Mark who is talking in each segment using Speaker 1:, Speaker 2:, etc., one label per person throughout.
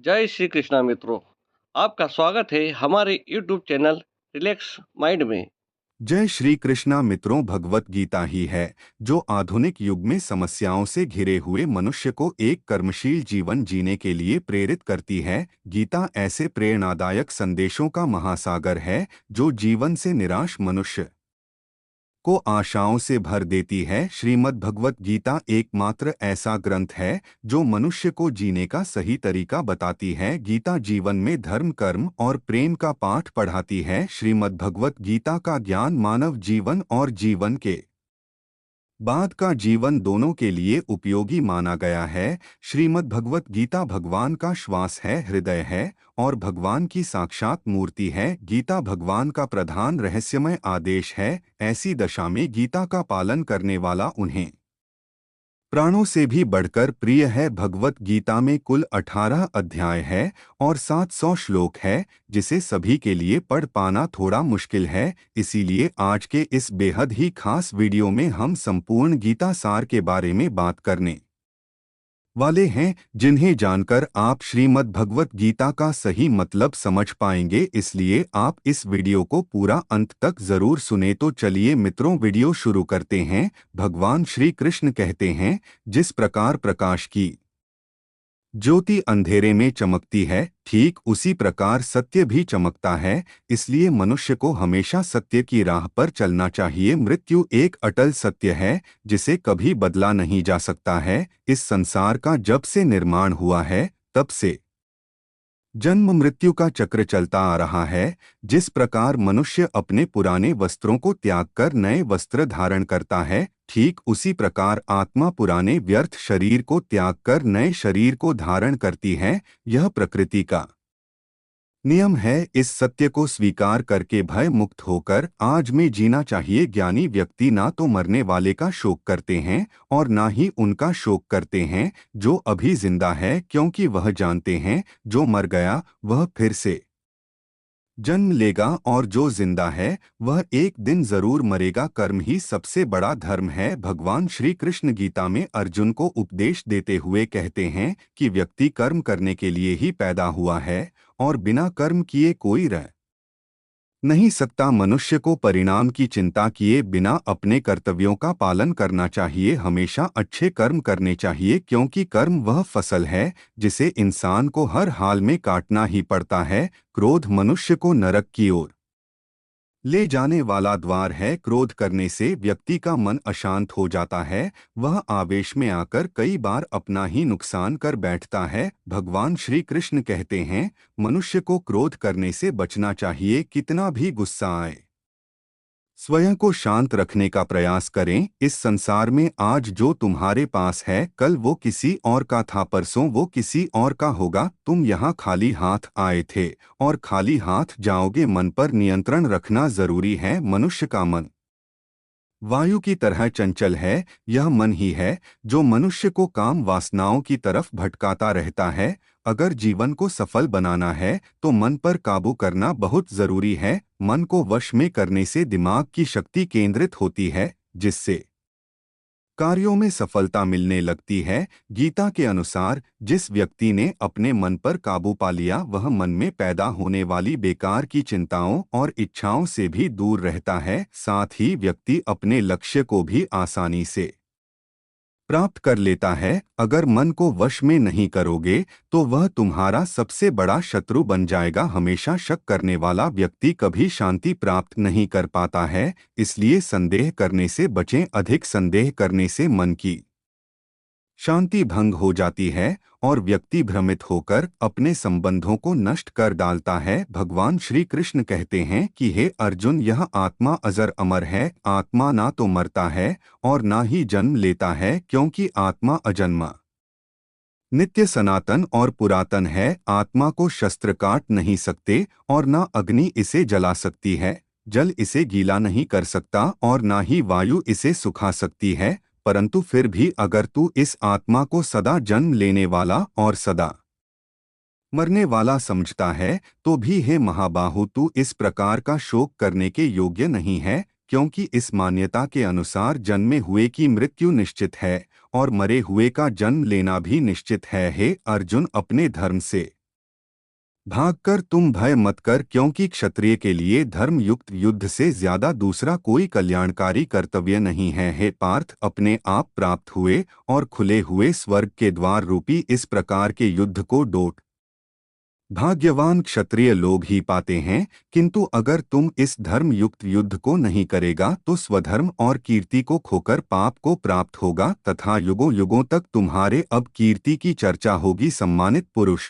Speaker 1: जय श्री कृष्णा मित्रों। आपका स्वागत है हमारे YouTube चैनल रिलैक्स माइंड में।
Speaker 2: जय श्री कृष्णा मित्रों, भगवत गीता ही है जो आधुनिक युग में समस्याओं से घिरे हुए मनुष्य को एक कर्मशील जीवन जीने के लिए प्रेरित करती है। गीता ऐसे प्रेरणादायक संदेशों का महासागर है जो जीवन से निराश मनुष्य को आशाओं से भर देती है। श्रीमद् भगवत गीता एकमात्र ऐसा ग्रंथ है जो मनुष्य को जीने का सही तरीका बताती है। गीता जीवन में धर्म, कर्म और प्रेम का पाठ पढ़ाती है। श्रीमद् भगवत गीता का ज्ञान मानव जीवन और जीवन के बाद का जीवन दोनों के लिए उपयोगी माना गया है। श्रीमद् भगवत गीता भगवान का श्वास है, हृदय है और भगवान की साक्षात मूर्ति है। गीता भगवान का प्रधान रहस्यमय आदेश है। ऐसी दशा में गीता का पालन करने वाला उन्हें प्राणों से भी बढ़कर प्रिय है। भगवत गीता में कुल 18 अध्याय है और 700 श्लोक है, जिसे सभी के लिए पढ़ पाना थोड़ा मुश्किल है। इसीलिए आज के इस बेहद ही खास वीडियो में हम संपूर्ण गीता सार के बारे में बात करने वाले हैं, जिन्हें जानकर आप श्रीमद् भगवत गीता का सही मतलब समझ पाएंगे। इसलिए आप इस वीडियो को पूरा अंत तक जरूर सुने। तो चलिए मित्रों, वीडियो शुरू करते हैं। भगवान श्री कृष्ण कहते हैं, जिस प्रकार प्रकाश की ज्योति अंधेरे में चमकती है, ठीक उसी प्रकार सत्य भी चमकता है। इसलिए मनुष्य को हमेशा सत्य की राह पर चलना चाहिए। मृत्यु एक अटल सत्य है जिसे कभी बदला नहीं जा सकता है। इस संसार का जब से निर्माण हुआ है तब से जन्म मृत्यु का चक्र चलता आ रहा है। जिस प्रकार मनुष्य अपने पुराने वस्त्रों को त्याग कर नए वस्त्र धारण करता है, ठीक उसी प्रकार आत्मा पुराने व्यर्थ शरीर को त्याग कर नए शरीर को धारण करती है। यह प्रकृति का नियम है। इस सत्य को स्वीकार करके भय मुक्त होकर आज में जीना चाहिए। ज्ञानी व्यक्ति ना तो मरने वाले का शोक करते हैं और ना ही उनका शोक करते हैं जो अभी जिंदा है, क्योंकि वह जानते हैं जो मर गया वह फिर से जन्म लेगा और जो जिंदा है वह एक दिन जरूर मरेगा। कर्म ही सबसे बड़ा धर्म है। भगवान श्री कृष्ण गीता में अर्जुन को उपदेश देते हुए कहते हैं कि व्यक्ति कर्म करने के लिए ही पैदा हुआ है और बिना कर्म किए कोई रह नहीं सकता। मनुष्य को परिणाम की चिंता किए बिना अपने कर्तव्यों का पालन करना चाहिए। हमेशा अच्छे कर्म करने चाहिए, क्योंकि कर्म वह फसल है जिसे इंसान को हर हाल में काटना ही पड़ता है। क्रोध मनुष्य को नरक की ओर ले जाने वाला द्वार है। क्रोध करने से व्यक्ति का मन अशांत हो जाता है। वह आवेश में आकर कई बार अपना ही नुकसान कर बैठता है। भगवान श्री कृष्ण कहते हैं, मनुष्य को क्रोध करने से बचना चाहिए। कितना भी गुस्सा आए, स्वयं को शांत रखने का प्रयास करें। इस संसार में आज जो तुम्हारे पास है कल वो किसी और का था, परसों वो किसी और का होगा। तुम यहाँ खाली हाथ आए थे और खाली हाथ जाओगे। मन पर नियंत्रण रखना जरूरी है। मनुष्य का मन वायु की तरह चंचल है। यह मन ही है जो मनुष्य को काम वासनाओं की तरफ भटकाता रहता है। अगर जीवन को सफल बनाना है तो मन पर काबू करना बहुत जरूरी है। मन को वश में करने से दिमाग की शक्ति केंद्रित होती है, जिससे कार्यों में सफलता मिलने लगती है। गीता के अनुसार जिस व्यक्ति ने अपने मन पर काबू पा लिया वह मन में पैदा होने वाली बेकार की चिंताओं और इच्छाओं से भी दूर रहता है। साथ ही व्यक्ति अपने लक्ष्य को भी आसानी से प्राप्त कर लेता है। अगर मन को वश में नहीं करोगे तो वह तुम्हारा सबसे बड़ा शत्रु बन जाएगा। हमेशा शक करने वाला व्यक्ति कभी शांति प्राप्त नहीं कर पाता है। इसलिए संदेह करने से बचें। अधिक संदेह करने से मन की शांति भंग हो जाती है और व्यक्ति भ्रमित होकर अपने संबंधों को नष्ट कर डालता है। भगवान श्री कृष्ण कहते हैं कि हे अर्जुन, यह आत्मा अजर अमर है। आत्मा ना तो मरता है और ना ही जन्म लेता है, क्योंकि आत्मा अजन्मा, नित्य, सनातन और पुरातन है। आत्मा को शस्त्र काट नहीं सकते और ना अग्नि इसे जला सकती है। जल इसे गीला नहीं कर सकता और ना ही वायु इसे सुखा सकती है। परंतु फिर भी अगर तू इस आत्मा को सदा जन्म लेने वाला और सदा मरने वाला समझता है तो भी हे महाबाहु, तू इस प्रकार का शोक करने के योग्य नहीं है, क्योंकि इस मान्यता के अनुसार जन्मे हुए की मृत्यु निश्चित है और मरे हुए का जन्म लेना भी निश्चित है। हे अर्जुन, अपने धर्म से भागकर तुम भय मत कर, क्योंकि क्षत्रिय के लिए धर्म युक्त युद्ध से ज्यादा दूसरा कोई कल्याणकारी कर्तव्य नहीं है। हे पार्थ, अपने आप प्राप्त हुए और खुले हुए स्वर्ग के द्वार रूपी इस प्रकार के युद्ध को डोट भाग्यवान क्षत्रिय लोग ही पाते हैं। किंतु अगर तुम इस धर्म युक्त युद्ध को नहीं करेगा तो स्वधर्म और कीर्ति को खोकर पाप को प्राप्त होगा तथा युगों युगों तक तुम्हारे अब कीर्ति की चर्चा होगी। सम्मानित पुरुष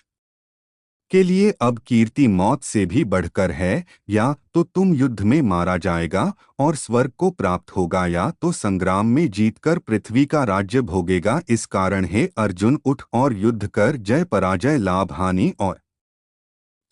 Speaker 2: के लिए अब कीर्ति मौत से भी बढ़कर है। या तो तुम युद्ध में मारा जाएगा और स्वर्ग को प्राप्त होगा, या तो संग्राम में जीतकर पृथ्वी का राज्य भोगेगा। इस कारण हे अर्जुन, उठ और युद्ध कर, जय पराजय लाभ हानि और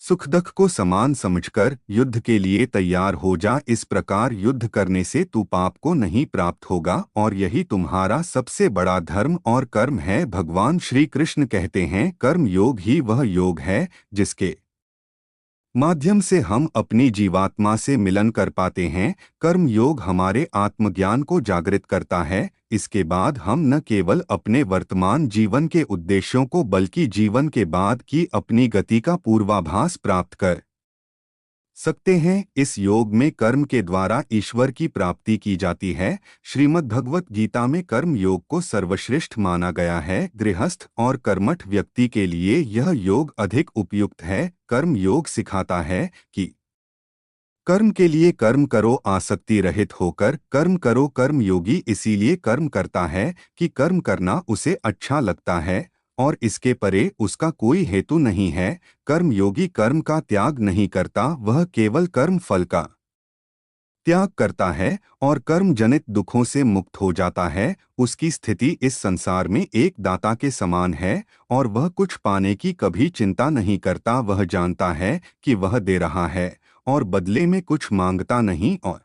Speaker 2: सुख दुख को समान समझकर युद्ध के लिए तैयार हो जा। इस प्रकार युद्ध करने से तू पाप को नहीं प्राप्त होगा और यही तुम्हारा सबसे बड़ा धर्म और कर्म है। भगवान श्री कृष्ण कहते हैं, कर्म योग ही वह योग है जिसके माध्यम से हम अपनी जीवात्मा से मिलन कर पाते हैं। कर्म योग हमारे आत्मज्ञान को जागृत करता है। इसके बाद हम न केवल अपने वर्तमान जीवन के उद्देश्यों को बल्कि जीवन के बाद की अपनी गति का पूर्वाभास प्राप्त कर सकते हैं। इस योग में कर्म के द्वारा ईश्वर की प्राप्ति की जाती है। श्रीमद् भगवत गीता में कर्म योग को सर्वश्रेष्ठ माना गया है। गृहस्थ और कर्मठ व्यक्ति के लिए यह योग अधिक उपयुक्त है। कर्म योग सिखाता है कि कर्म के लिए कर्म करो, आसक्ति रहित होकर कर्म करो। कर्म योगी इसीलिए कर्म करता है कि कर्म करना उसे अच्छा लगता है और इसके परे उसका कोई हेतु नहीं है। कर्म योगी कर्म का त्याग नहीं करता, वह केवल कर्म फल का त्याग करता है और कर्म जनित दुखों से मुक्त हो जाता है। उसकी स्थिति इस संसार में एक दाता के समान है और वह कुछ पाने की कभी चिंता नहीं करता। वह जानता है कि वह दे रहा है और बदले में कुछ मांगता नहीं, और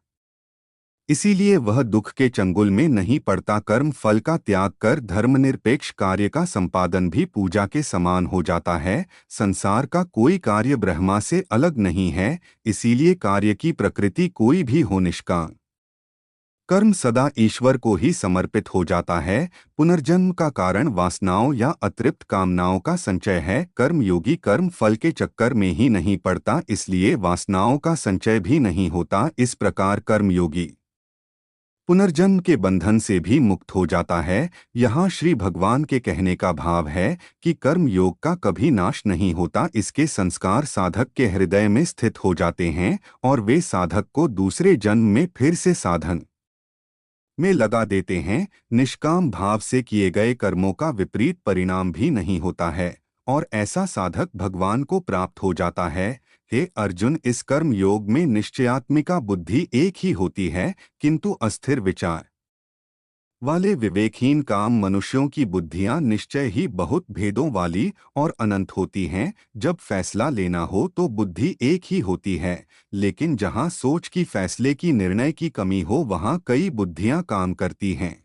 Speaker 2: इसीलिए वह दुख के चंगुल में नहीं पड़ता। कर्म फल का त्याग कर धर्मनिरपेक्ष कार्य का संपादन भी पूजा के समान हो जाता है। संसार का कोई कार्य ब्रह्मा से अलग नहीं है, इसीलिए कार्य की प्रकृति कोई भी हो, निष्काम कर्म सदा ईश्वर को ही समर्पित हो जाता है। पुनर्जन्म का कारण वासनाओं या अतृप्त कामनाओं का संचय है। कर्म योगी कर्म फल के चक्कर में ही नहीं पड़ता, इसलिए वासनाओं का संचय भी नहीं होता। इस प्रकार कर्म योगी पुनर्जन्म के बंधन से भी मुक्त हो जाता है। यहाँ श्री भगवान के कहने का भाव है कि कर्म योग का कभी नाश नहीं होता। इसके संस्कार साधक के हृदय में स्थित हो जाते हैं और वे साधक को दूसरे जन्म में फिर से साधन में लगा देते हैं। निष्काम भाव से किए गए कर्मों का विपरीत परिणाम भी नहीं होता है और ऐसा साधक भगवान को प्राप्त हो जाता है। हे अर्जुन, इस कर्म योग में निश्चयात्मिका बुद्धि एक ही होती है, किंतु अस्थिर विचार वाले विवेकहीन काम मनुष्यों की बुद्धियां निश्चय ही बहुत भेदों वाली और अनंत होती हैं। जब फैसला लेना हो तो बुद्धि एक ही होती है, लेकिन जहां सोच की फैसले की निर्णय की कमी हो वहां कई बुद्धियां काम करती हैं।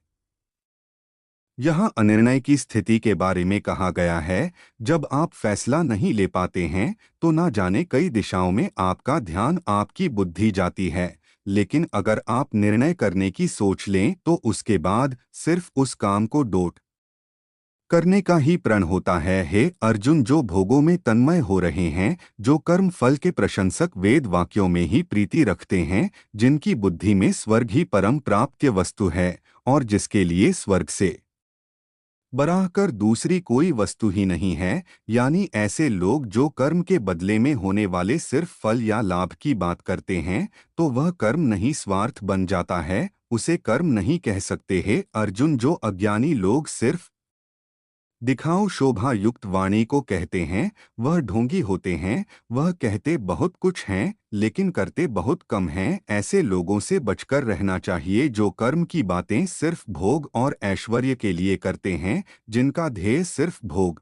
Speaker 2: यहाँ अनिर्णय की स्थिति के बारे में कहा गया है। जब आप फैसला नहीं ले पाते हैं तो ना जाने कई दिशाओं में आपका ध्यान, आपकी बुद्धि जाती है, लेकिन अगर आप निर्णय करने की सोच लें तो उसके बाद सिर्फ उस काम को डोट करने का ही प्रण होता है। हे अर्जुन, जो भोगों में तन्मय हो रहे हैं, जो कर्म फल के प्रशंसक वेद वाक्यों में ही प्रीति रखते हैं, जिनकी बुद्धि में स्वर्ग ही परम प्राप्य वस्तु है और जिसके लिए स्वर्ग से बढ़कर दूसरी कोई वस्तु ही नहीं है, यानी ऐसे लोग जो कर्म के बदले में होने वाले सिर्फ फल या लाभ की बात करते हैं, तो वह कर्म नहीं स्वार्थ बन जाता है, उसे कर्म नहीं कह सकते। हैं अर्जुन, जो अज्ञानी लोग सिर्फ दिखाओ शोभा युक्त वाणी को कहते हैं, वह ढोंगी होते हैं। वह कहते बहुत कुछ हैं लेकिन करते बहुत कम हैं। ऐसे लोगों से बचकर रहना चाहिए जो कर्म की बातें सिर्फ भोग और ऐश्वर्य के लिए करते हैं, जिनका ध्येय सिर्फ भोग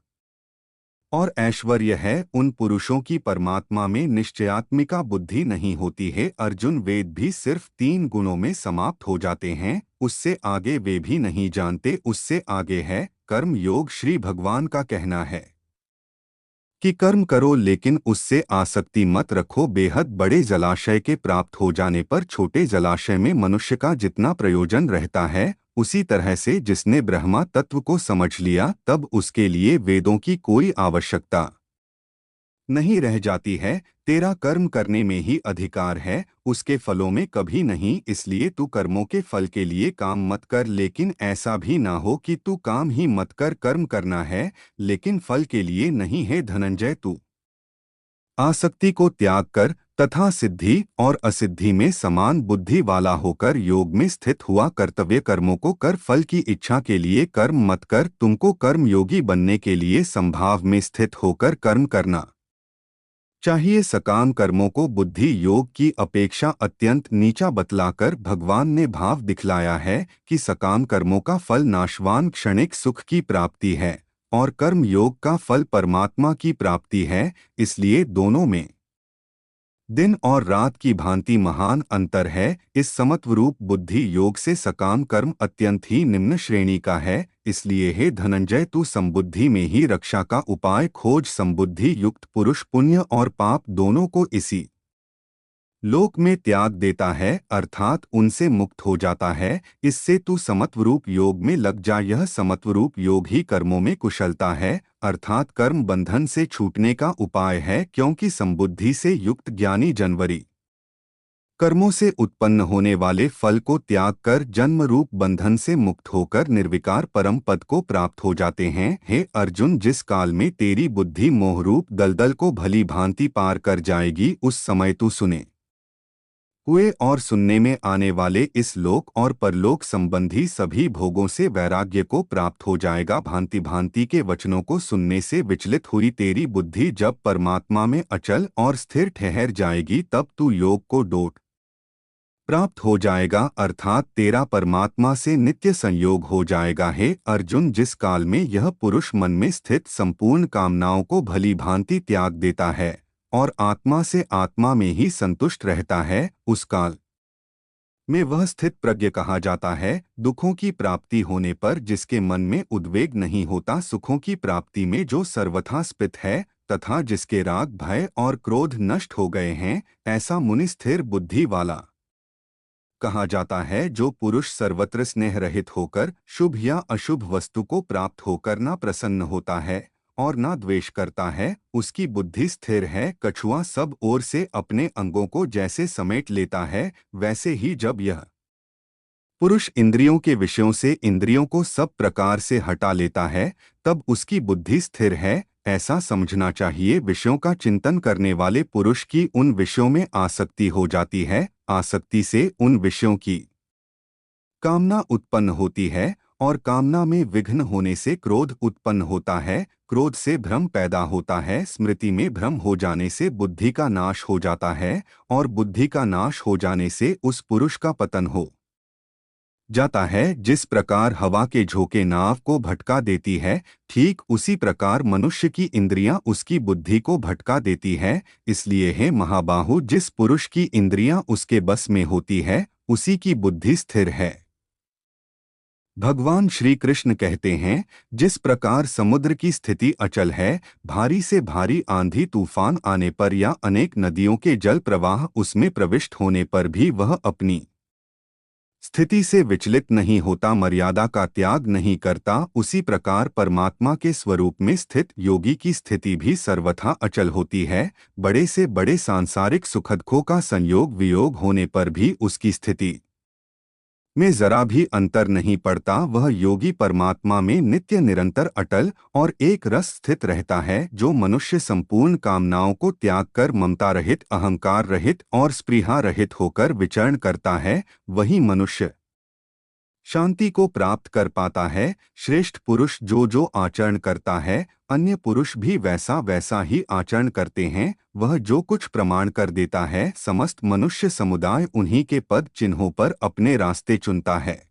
Speaker 2: और ऐश्वर्य है। उन पुरुषों की परमात्मा में निश्चयात्मिका बुद्धि नहीं होती है। अर्जुन, वेद भी सिर्फ 3 गुणों में समाप्त हो जाते हैं, उससे आगे वे भी नहीं जानते। उससे आगे है कर्म योग। श्री भगवान का कहना है कि कर्म करो लेकिन उससे आसक्ति मत रखो। बेहद बड़े जलाशय के प्राप्त हो जाने पर छोटे जलाशय में मनुष्य का जितना प्रयोजन रहता है, उसी तरह से जिसने ब्रह्मा तत्व को समझ लिया तब उसके लिए वेदों की कोई आवश्यकता नहीं रह जाती है। तेरा कर्म करने में ही अधिकार है, उसके फलों में कभी नहीं। इसलिए तू कर्मों के फल के लिए काम मत कर, लेकिन ऐसा भी ना हो कि तू काम ही मत कर। कर्म करना है लेकिन फल के लिए नहीं है धनंजय। तू आसक्ति को त्याग कर तथा सिद्धि और असिद्धि में समान बुद्धि वाला होकर योग में स्थित हुआ। कर्तव्य कर्मों को कर, फल की इच्छा के लिए कर्म मत कर। तुमको कर्म योगी बनने के लिए संभाव में स्थित होकर कर्म करना चाहिए। सकाम कर्मों को बुद्धि योग की अपेक्षा अत्यंत नीचा बतलाकर भगवान ने भाव दिखलाया है कि सकाम कर्मों का फल नाशवान क्षणिक सुख की प्राप्ति है और कर्म योग का फल परमात्मा की प्राप्ति है। इसलिए दोनों में दिन और रात की भांति महान अंतर है। इस समत्वरूप बुद्धि योग से सकाम कर्म अत्यंत ही निम्न श्रेणी का है। इसलिए हे धनंजय, तू समबुद्धि में ही रक्षा का उपाय खोज। समबुद्धि युक्त पुरुष पुण्य और पाप दोनों को इसी लोक में त्याग देता है, अर्थात उनसे मुक्त हो जाता है। इससे तू समत्वरूप योग में लग जा। यह समत्वरूप योग ही कर्मों में कुशलता है, अर्थात कर्म बंधन से छूटने का उपाय है। क्योंकि समबुद्धि से युक्त ज्ञानी जनवरी कर्मों से उत्पन्न होने वाले फल को त्याग कर जन्म रूप बंधन से मुक्त होकर निर्विकार परम पद को प्राप्त हो जाते हैं। हे अर्जुन, जिस काल में तेरी बुद्धि मोहरूप दलदल को भली भांति पार कर जाएगी, उस समय तू सुने हुए और सुनने में आने वाले इस लोक और परलोक संबंधी सभी भोगों से वैराग्य को प्राप्त हो जाएगा। भांति भांति के वचनों को सुनने से विचलित हुई तेरी बुद्धि जब परमात्मा में अचल और स्थिर ठहर जाएगी, तब तू योग को डोट प्राप्त हो जाएगा, अर्थात तेरा परमात्मा से नित्य संयोग हो जाएगा। हे अर्जुन, जिस काल में यह पुरुष मन में स्थित संपूर्ण कामनाओं को भली भांति त्याग देता है और आत्मा से आत्मा में ही संतुष्ट रहता है, उस काल में वह स्थित प्रज्ञ कहा जाता है। दुखों की प्राप्ति होने पर जिसके मन में उद्वेग नहीं होता, सुखों की प्राप्ति में जो सर्वथा स्थित है तथा जिसके राग भय और क्रोध नष्ट हो गए हैं, ऐसा मुनि स्थिर बुद्धि वाला कहा जाता है। जो पुरुष सर्वत्र स्नेह रहित होकर शुभ या अशुभ वस्तु को प्राप्त होकर ना प्रसन्न होता है और ना द्वेष करता है, उसकी बुद्धि स्थिर है। कछुआ सब ओर से अपने अंगों को जैसे समेट लेता है, वैसे ही जब यह पुरुष इंद्रियों के विषयों से इंद्रियों को सब प्रकार से हटा लेता है, तब उसकी बुद्धि स्थिर है, ऐसा समझना चाहिए। विषयों का चिंतन करने वाले पुरुष की उन विषयों में आसक्ति हो जाती है, आसक्ति से उन विषयों की कामना उत्पन्न होती है और कामना में विघ्न होने से क्रोध उत्पन्न होता है, क्रोध से भ्रम पैदा होता है, स्मृति में भ्रम हो जाने से बुद्धि का नाश हो जाता है और बुद्धि का नाश हो जाने से उस पुरुष का पतन हो जाता है। जिस प्रकार हवा के झोंके नाव को भटका देती है, ठीक उसी प्रकार मनुष्य की इंद्रियां उसकी बुद्धि को भटका देती है। इसलिए हे महाबाहु, जिस पुरुष की इंद्रियां उसके बस में होती है, उसी की बुद्धि स्थिर है। भगवान श्री कृष्ण कहते हैं, जिस प्रकार समुद्र की स्थिति अचल है, भारी से भारी आंधी तूफान आने पर या अनेक नदियों के जल प्रवाह उसमें प्रविष्ट होने पर भी वह अपनी स्थिति से विचलित नहीं होता, मर्यादा का त्याग नहीं करता, उसी प्रकार परमात्मा के स्वरूप में स्थित योगी की स्थिति भी सर्वथा अचल होती है। बड़े से बड़े सांसारिक सुखदों का संयोग वियोग होने पर भी उसकी स्थिति में जरा भी अंतर नहीं पड़ता। वह योगी परमात्मा में नित्य निरंतर अटल और एक रस स्थित रहता है। जो मनुष्य संपूर्ण कामनाओं को त्याग कर ममता रहित, अहंकार रहित और स्पृहा रहित होकर विचरण करता है, वही मनुष्य शांति को प्राप्त कर पाता है। श्रेष्ठ पुरुष जो जो आचरण करता है, अन्य पुरुष भी वैसा वैसा ही आचरण करते हैं। वह जो कुछ प्रमाण कर देता है, समस्त मनुष्य समुदाय उन्हीं के पद चिन्हों पर अपने रास्ते चुनता है।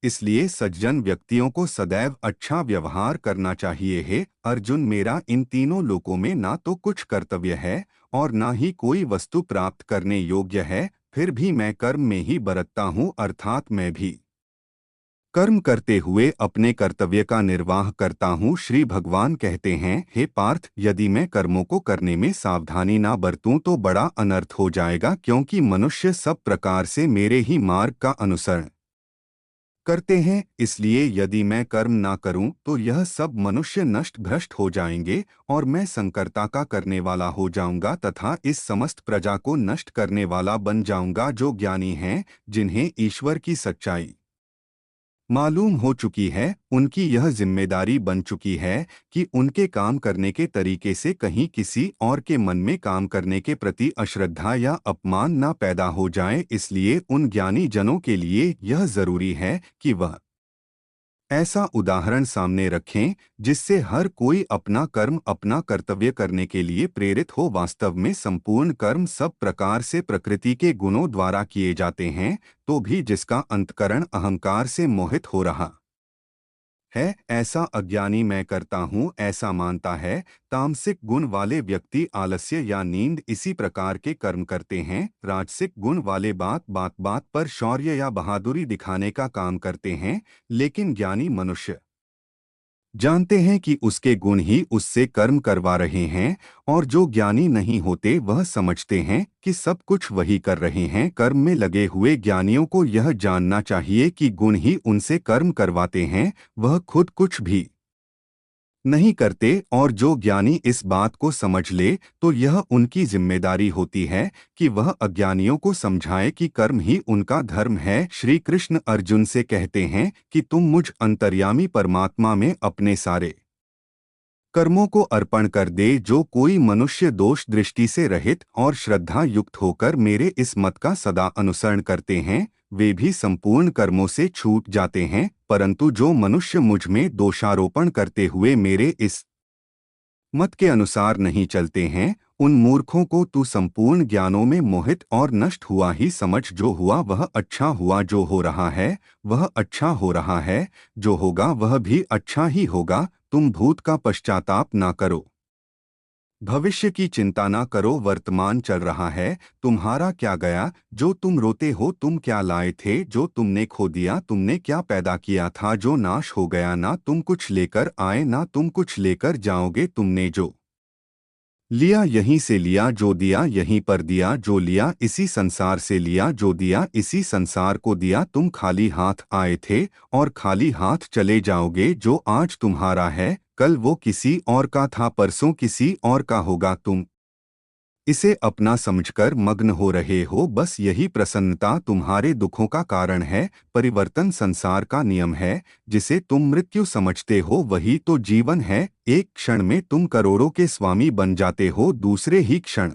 Speaker 2: इसलिए सज्जन व्यक्तियों को सदैव अच्छा व्यवहार करना चाहिए। हे अर्जुन, मेरा इन तीनों लोकों में ना तो कुछ कर्तव्य है और ना ही कोई वस्तु प्राप्त करने योग्य है, फिर भी मैं कर्म में ही बरतता हूँ, अर्थात मैं भी कर्म करते हुए अपने कर्तव्य का निर्वाह करता हूँ। श्री भगवान कहते हैं, हे पार्थ, यदि मैं कर्मों को करने में सावधानी ना बरतूं तो बड़ा अनर्थ हो जाएगा, क्योंकि मनुष्य सब प्रकार से मेरे ही मार्ग का अनुसरण करते हैं। इसलिए यदि मैं कर्म ना करूं तो यह सब मनुष्य नष्ट भ्रष्ट हो जाएंगे और मैं संकर्ता का करने वाला हो जाऊंगा तथा इस समस्त प्रजा को नष्ट करने वाला बन जाऊंगा। जो ज्ञानी हैं, जिन्हें ईश्वर की सच्चाई मालूम हो चुकी है, उनकी यह जिम्मेदारी बन चुकी है कि उनके काम करने के तरीके से कहीं किसी और के मन में काम करने के प्रति अश्रद्धा या अपमान न पैदा हो जाए। इसलिए उन ज्ञानी जनों के लिए यह जरूरी है कि वह ऐसा उदाहरण सामने रखें जिससे हर कोई अपना कर्म अपना कर्तव्य करने के लिए प्रेरित हो। वास्तव में संपूर्ण कर्म सब प्रकार से प्रकृति के गुणों द्वारा किए जाते हैं, तो भी जिसका अंतकरण अहंकार से मोहित हो रहा है, ऐसा अज्ञानी मैं करता हूँ ऐसा मानता है। तामसिक गुण वाले व्यक्ति आलस्य या नींद इसी प्रकार के कर्म करते हैं। राजसिक गुण वाले बात बात पर शौर्य या बहादुरी दिखाने का काम करते हैं। लेकिन ज्ञानी मनुष्य जानते हैं कि उसके गुण ही उससे कर्म करवा रहे हैं, और जो ज्ञानी नहीं होते वह समझते हैं कि सब कुछ वही कर रहे हैं। कर्म में लगे हुए ज्ञानियों को यह जानना चाहिए कि गुण ही उनसे कर्म करवाते हैं, वह खुद कुछ भी नहीं करते। और जो ज्ञानी इस बात को समझ ले तो यह उनकी जिम्मेदारी होती है कि वह अज्ञानियों को समझाए कि कर्म ही उनका धर्म है। श्री कृष्ण अर्जुन से कहते हैं कि तुम मुझ अंतर्यामी परमात्मा में अपने सारे कर्मों को अर्पण कर दे। जो कोई मनुष्य दोष दृष्टि से रहित और श्रद्धा युक्त होकर मेरे इस मत का सदा अनुसरण करते हैं, वे भी संपूर्ण कर्मों से छूट जाते हैं। परंतु जो मनुष्य मुझ में दोषारोपण करते हुए मेरे इस मत के अनुसार नहीं चलते हैं, उन मूर्खों को तू संपूर्ण ज्ञानों में मोहित और नष्ट हुआ ही समझ। जो हुआ वह अच्छा हुआ, जो हो रहा है वह अच्छा हो रहा है, जो होगा वह भी अच्छा ही होगा। तुम भूत का पश्चाताप ना करो, भविष्य की चिंता ना करो। वर्तमान चल रहा है, तुम्हारा क्या गया जो तुम रोते हो? तुम क्या लाए थे जो तुमने खो दिया? तुमने क्या पैदा किया था जो नाश हो गया? ना तुम कुछ लेकर आए ना तुम कुछ लेकर जाओगे। तुमने जो लिया यहीं से लिया, जो दिया यहीं पर दिया, जो लिया इसी संसार से लिया, जो दिया इसी संसार को दिया। तुम खाली हाथ आए थे और खाली हाथ चले जाओगे। जो आज तुम्हारा है कल वो किसी और का था, परसों किसी और का होगा। तुम इसे अपना समझकर मग्न हो रहे हो, बस यही प्रसन्नता तुम्हारे दुखों का कारण है। परिवर्तन संसार का नियम है, जिसे तुम मृत्यु समझते हो वही तो जीवन है। एक क्षण में तुम करोड़ों के स्वामी बन जाते हो, दूसरे ही क्षण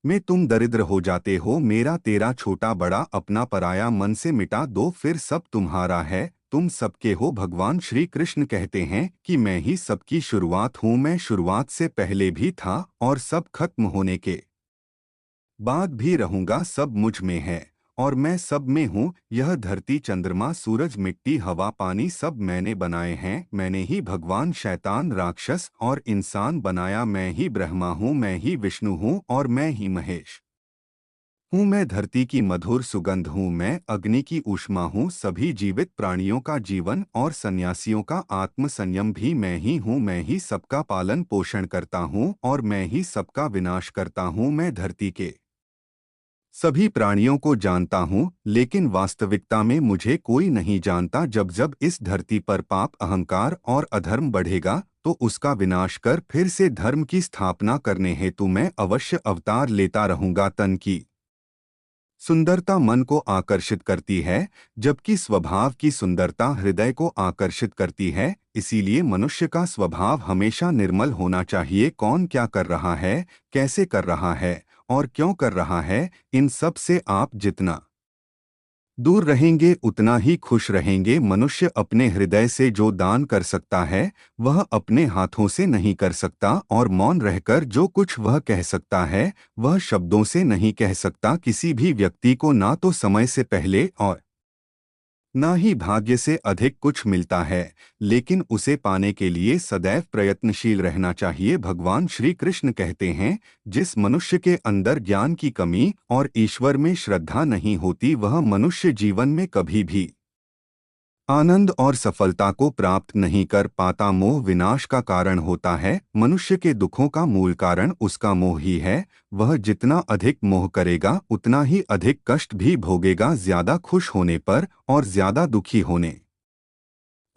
Speaker 2: में तुम दरिद्र हो जाते हो। मेरा तेरा छोटा बड़ा अपना पराया मन से मिटा दो, फिर सब तुम्हारा है, तुम सबके हो। भगवान श्री कृष्ण कहते हैं कि मैं ही सबकी शुरुआत हूँ, मैं शुरुआत से पहले भी था और सब खत्म होने के बाद भी रहूंगा। सब मुझ में है और मैं सब में हूँ। यह धरती चंद्रमा सूरज मिट्टी हवा पानी सब मैंने बनाए हैं। मैंने ही भगवान शैतान राक्षस और इंसान बनाया। मैं ही ब्रह्मा हूँ, मैं ही विष्णु हूँ और मैं ही महेश हूँ। मैं धरती की मधुर सुगंध हूँ, मैं अग्नि की ऊष्मा हूँ। सभी जीवित प्राणियों का जीवन और सन्यासियों का आत्म संयम भी मैं ही हूँ। मैं ही सबका पालन पोषण करता हूँ और मैं ही सबका विनाश करता हूँ। मैं धरती के सभी प्राणियों को जानता हूँ, लेकिन वास्तविकता में मुझे कोई नहीं जानता। जब जब इस धरती पर पाप अहंकार और अधर्म बढ़ेगा तो उसका विनाश कर फिर से धर्म की स्थापना करने हेतु मैं अवश्य अवतार लेता रहूंगा। तन की सुंदरता मन को आकर्षित करती है, जबकि स्वभाव की सुंदरता हृदय को आकर्षित करती है। इसीलिए मनुष्य का स्वभाव हमेशा निर्मल होना चाहिए। कौन क्या कर रहा है, कैसे कर रहा है और क्यों कर रहा है, इन सब से आप जितना दूर रहेंगे उतना ही खुश रहेंगे। मनुष्य अपने हृदय से जो दान कर सकता है वह अपने हाथों से नहीं कर सकता, और मौन रहकर जो कुछ वह कह सकता है वह शब्दों से नहीं कह सकता। किसी भी व्यक्ति को ना तो समय से पहले और ना ही भाग्य से अधिक कुछ मिलता है, लेकिन उसे पाने के लिए सदैव प्रयत्नशील रहना चाहिए। भगवान श्री कृष्ण कहते हैं, जिस मनुष्य के अंदर ज्ञान की कमी और ईश्वर में श्रद्धा नहीं होती वह मनुष्य जीवन में कभी भी आनंद और सफलता को प्राप्त नहीं कर पाता। मोह विनाश का कारण होता है। मनुष्य के दुखों का मूल कारण उसका मोह ही है। वह जितना अधिक मोह करेगा उतना ही अधिक कष्ट भी भोगेगा, ज्यादा खुश होने पर और ज्यादा दुखी होने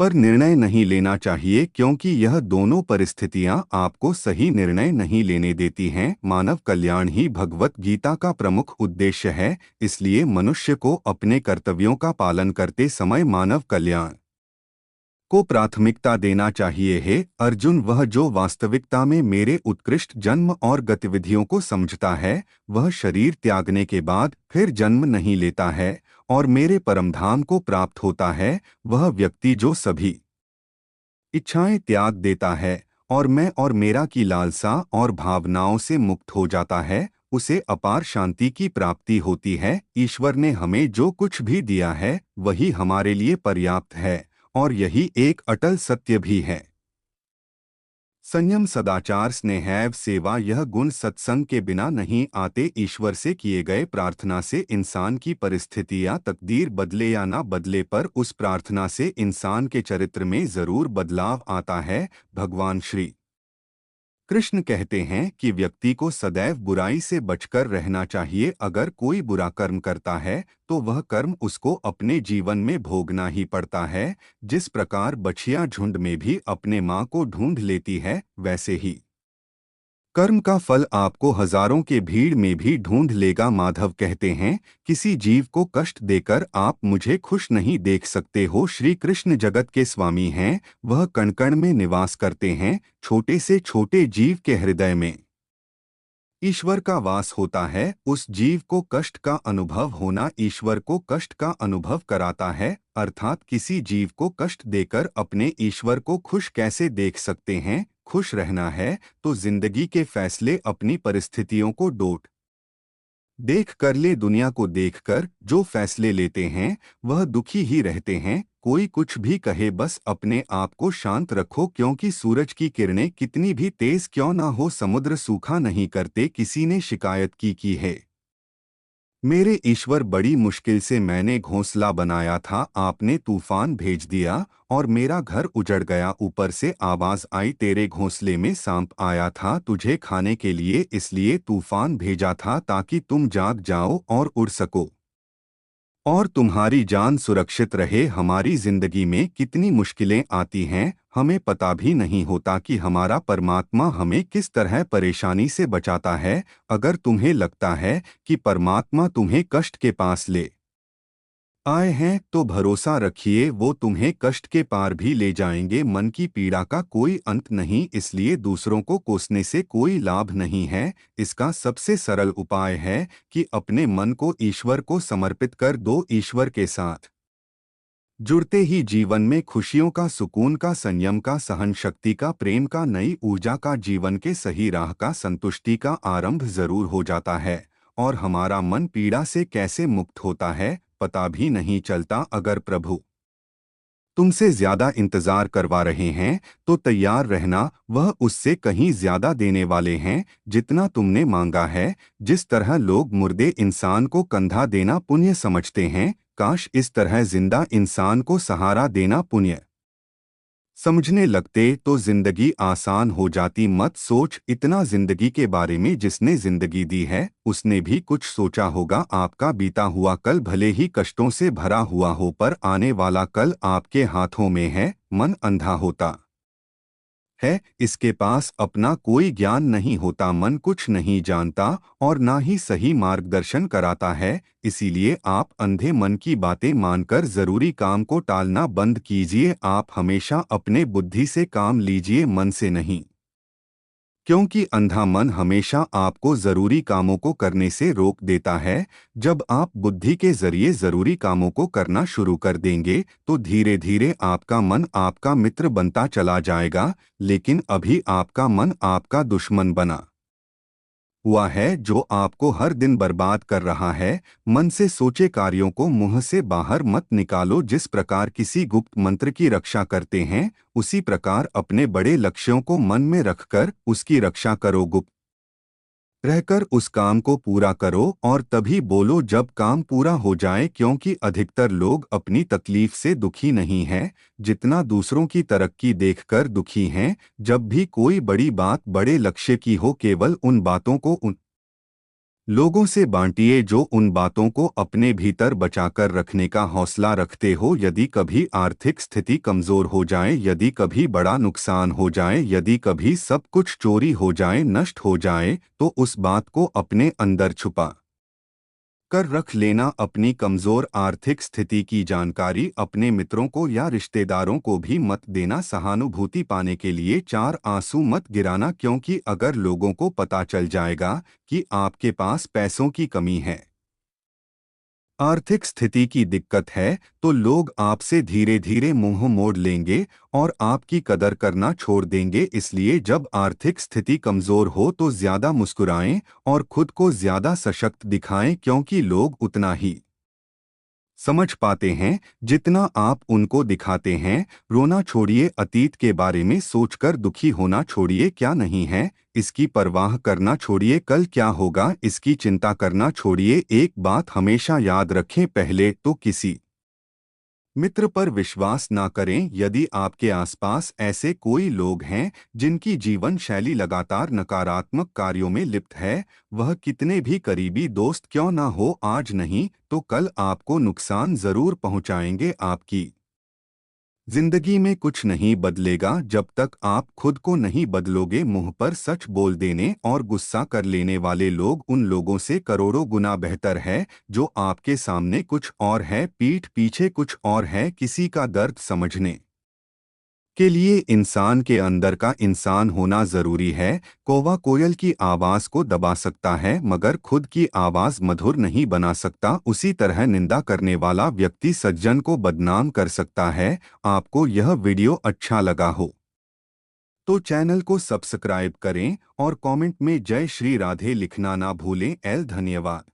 Speaker 2: पर निर्णय नहीं लेना चाहिए, क्योंकि यह दोनों परिस्थितियां आपको सही निर्णय नहीं लेने देती हैं। मानव कल्याण ही भगवत गीता का प्रमुख उद्देश्य है। इसलिए मनुष्य को अपने कर्तव्यों का पालन करते समय मानव कल्याण को प्राथमिकता देना चाहिए। हे अर्जुन, वह जो वास्तविकता में मेरे उत्कृष्ट जन्म और गतिविधियों को समझता है, वह शरीर त्यागने के बाद फिर जन्म नहीं लेता है और मेरे परमधाम को प्राप्त होता है। वह व्यक्ति जो सभी इच्छाएं त्याग देता है और मैं और मेरा की लालसा और भावनाओं से मुक्त हो जाता है, उसे अपार शांति की प्राप्ति होती है। ईश्वर ने हमें जो कुछ भी दिया है वही हमारे लिए पर्याप्त है और यही एक अटल सत्य भी है। संयम, सदाचार, स्नेहैव सेवा, यह गुण सत्संग के बिना नहीं आते। ईश्वर से किए गए प्रार्थना से इंसान की परिस्थिति या तकदीर बदले या ना बदले, पर उस प्रार्थना से इंसान के चरित्र में जरूर बदलाव आता है। भगवान श्री कृष्ण कहते हैं कि व्यक्ति को सदैव बुराई से बचकर रहना चाहिए। अगर कोई बुरा कर्म करता है तो वह कर्म उसको अपने जीवन में भोगना ही पड़ता है। जिस प्रकार बछिया झुंड में भी अपने माँ को ढूंढ लेती है, वैसे ही कर्म का फल आपको हजारों के भीड़ में भी ढूंढ लेगा। माधव कहते हैं, किसी जीव को कष्ट देकर आप मुझे खुश नहीं देख सकते हो। श्री कृष्ण जगत के स्वामी हैं। वह कण कण में निवास करते हैं। छोटे से छोटे जीव के हृदय में ईश्वर का वास होता है। उस जीव को कष्ट का अनुभव होना ईश्वर को कष्ट का अनुभव कराता है। अर्थात किसी जीव को कष्ट देकर अपने ईश्वर को खुश कैसे देख सकते हैं। खुश रहना है तो जिंदगी के फैसले अपनी परिस्थितियों को डोट देख कर ले। दुनिया को देखकर जो फैसले लेते हैं वह दुखी ही रहते हैं। कोई कुछ भी कहे, बस अपने आप को शांत रखो, क्योंकि सूरज की किरणें कितनी भी तेज क्यों ना हो, समुद्र सूखा नहीं करते। किसी ने शिकायत की है, मेरे ईश्वर, बड़ी मुश्किल से मैंने घोंसला बनाया था, आपने तूफान भेज दिया और मेरा घर उजड़ गया। ऊपर से आवाज आई, तेरे घोंसले में सांप आया था तुझे खाने के लिए, इसलिए तूफान भेजा था ताकि तुम जाग जाओ और उड़ सको और तुम्हारी जान सुरक्षित रहे। हमारी जिंदगी में कितनी मुश्किलें आती हैं, हमें पता भी नहीं होता कि हमारा परमात्मा हमें किस तरह परेशानी से बचाता है। अगर तुम्हें लगता है कि परमात्मा तुम्हें कष्ट के पास ले आए हैं तो भरोसा रखिए, वो तुम्हें कष्ट के पार भी ले जाएंगे। मन की पीड़ा का कोई अंत नहीं, इसलिए दूसरों को कोसने से कोई लाभ नहीं है। इसका सबसे सरल उपाय है कि अपने मन को ईश्वर को समर्पित कर दो। ईश्वर के साथ जुड़ते ही जीवन में खुशियों का, सुकून का, संयम का, सहन शक्ति का, प्रेम का, नई ऊर्जा का, जीवन के सही राह का, संतुष्टि का आरंभ जरूर हो जाता है और हमारा मन पीड़ा से कैसे मुक्त होता है पता भी नहीं चलता। अगर प्रभु तुमसे ज्यादा इंतजार करवा रहे हैं तो तैयार रहना, वह उससे कहीं ज्यादा देने वाले हैं जितना तुमने मांगा है। जिस तरह लोग मुर्दे इंसान को कंधा देना पुण्य समझते हैं, काश इस तरह जिंदा इंसान को सहारा देना पुण्य समझने लगते तो जिंदगी आसान हो जाती। मत सोच इतना जिंदगी के बारे में, जिसने जिंदगी दी है उसने भी कुछ सोचा होगा। आपका बीता हुआ कल भले ही कष्टों से भरा हुआ हो, पर आने वाला कल आपके हाथों में है। मन अंधा होता है, इसके पास अपना कोई ज्ञान नहीं होता। मन कुछ नहीं जानता और ना ही सही मार्गदर्शन कराता है। इसीलिए आप अंधे मन की बातें मानकर जरूरी काम को टालना बंद कीजिए। आप हमेशा अपने बुद्धि से काम लीजिए, मन से नहीं, क्योंकि अंधा मन हमेशा आपको जरूरी कामों को करने से रोक देता है। जब आप बुद्धि के जरिए जरूरी कामों को करना शुरू कर देंगे तो धीरे धीरे आपका मन आपका मित्र बनता चला जाएगा। लेकिन अभी आपका मन आपका दुश्मन बना हुआ है, जो आपको हर दिन बर्बाद कर रहा है। मन से सोचे कार्यों को मुंह से बाहर मत निकालो। जिस प्रकार किसी गुप्त मंत्र की रक्षा करते हैं, उसी प्रकार अपने बड़े लक्ष्यों को मन में रखकर उसकी रक्षा करो। गुप्त रहकर उस काम को पूरा करो और तभी बोलो जब काम पूरा हो जाए, क्योंकि अधिकतर लोग अपनी तकलीफ से दुखी नहीं हैं, जितना दूसरों की तरक्की देखकर दुखी हैं। जब भी कोई बड़ी बात बड़े लक्ष्य की हो, केवल उन बातों को उन लोगों से बांटिए जो उन बातों को अपने भीतर बचाकर रखने का हौसला रखते हो। यदि कभी आर्थिक स्थिति कमजोर हो जाए, यदि कभी बड़ा नुकसान हो जाए, यदि कभी सब कुछ चोरी हो जाए, नष्ट हो जाए, तो उस बात को अपने अंदर छुपा कर रख लेना। अपनी कमजोर आर्थिक स्थिति की जानकारी अपने मित्रों को या रिश्तेदारों को भी मत देना। सहानुभूति पाने के लिए चार आंसू मत गिराना, क्योंकि अगर लोगों को पता चल जाएगा कि आपके पास पैसों की कमी है, आर्थिक स्थिति की दिक्कत है, तो लोग आपसे धीरे धीरे मुंह मोड़ लेंगे और आपकी कदर करना छोड़ देंगे। इसलिए जब आर्थिक स्थिति कमजोर हो तो ज्यादा मुस्कुराएं और खुद को ज्यादा सशक्त दिखाएं, क्योंकि लोग उतना ही समझ पाते हैं जितना आप उनको दिखाते हैं। रोना छोड़िए, अतीत के बारे में सोचकर दुखी होना छोड़िए, क्या नहीं है इसकी परवाह करना छोड़िए, कल क्या होगा इसकी चिंता करना छोड़िए। एक बात हमेशा याद रखें, पहले तो किसी मित्र पर विश्वास ना करें। यदि आपके आसपास ऐसे कोई लोग हैं जिनकी जीवन शैली लगातार नकारात्मक कार्यों में लिप्त है, वह कितने भी करीबी दोस्त क्यों ना हो, आज नहीं तो कल आपको नुकसान जरूर पहुंचाएंगे। आपकी जिंदगी में कुछ नहीं बदलेगा जब तक आप खुद को नहीं बदलोगे। मुंह पर सच बोल देने और गुस्सा कर लेने वाले लोग उन लोगों से करोड़ों गुना बेहतर है जो आपके सामने कुछ और है, पीठ पीछे कुछ और है। किसी का दर्द समझने के लिए इंसान के अंदर का इंसान होना जरूरी है। कौवा कोयल की आवाज को दबा सकता है मगर खुद की आवाज मधुर नहीं बना सकता। उसी तरह निंदा करने वाला व्यक्ति सज्जन को बदनाम कर सकता है। आपको यह वीडियो अच्छा लगा हो तो चैनल को सब्सक्राइब करें और कमेंट में जय श्री राधे लिखना ना भूलें। धन्यवाद।